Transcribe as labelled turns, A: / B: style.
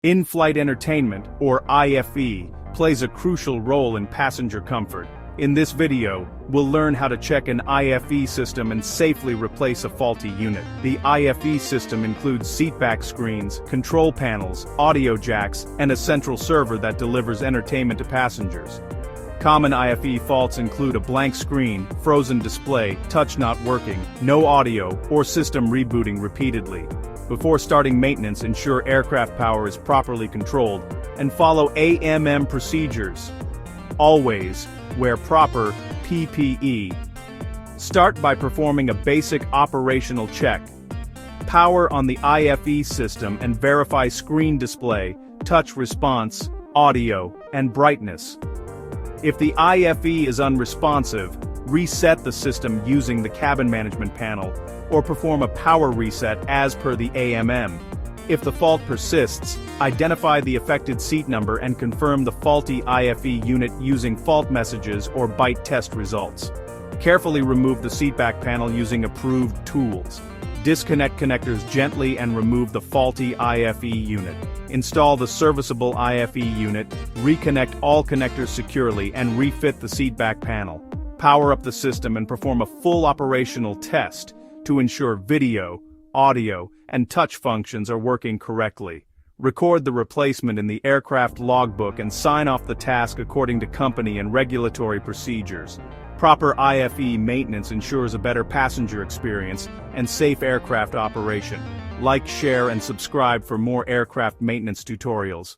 A: In-flight entertainment, or IFE, plays a crucial role in passenger comfort. In this video, we'll learn how to check an IFE system and safely replace a faulty unit. The IFE system includes seatback screens, control panels, audio jacks, and a central server that delivers entertainment to passengers. Common IFE faults include a blank screen, frozen display, touch not working, no audio, or system rebooting repeatedly. Before starting maintenance, ensure aircraft power is properly controlled, and follow AMM procedures. Always wear proper PPE. Start by performing a basic operational check. Power on the IFE system and verify screen display, touch response, audio, and brightness. If the IFE is unresponsive, reset the system using the cabin management panel, or perform a power reset as per the AMM. If the fault persists, identify the affected seat number and confirm the faulty IFE unit using fault messages or byte test results. Carefully remove the seatback panel using approved tools. Disconnect connectors gently and remove the faulty IFE unit. Install the serviceable IFE unit, reconnect all connectors securely, and refit the seatback panel. Power up the system and perform a full operational test to ensure video, audio, and touch functions are working correctly. Record the replacement in the aircraft logbook and sign off the task according to company and regulatory procedures. Proper IFE maintenance ensures a better passenger experience and safe aircraft operation. Like, share, and subscribe for more aircraft maintenance tutorials.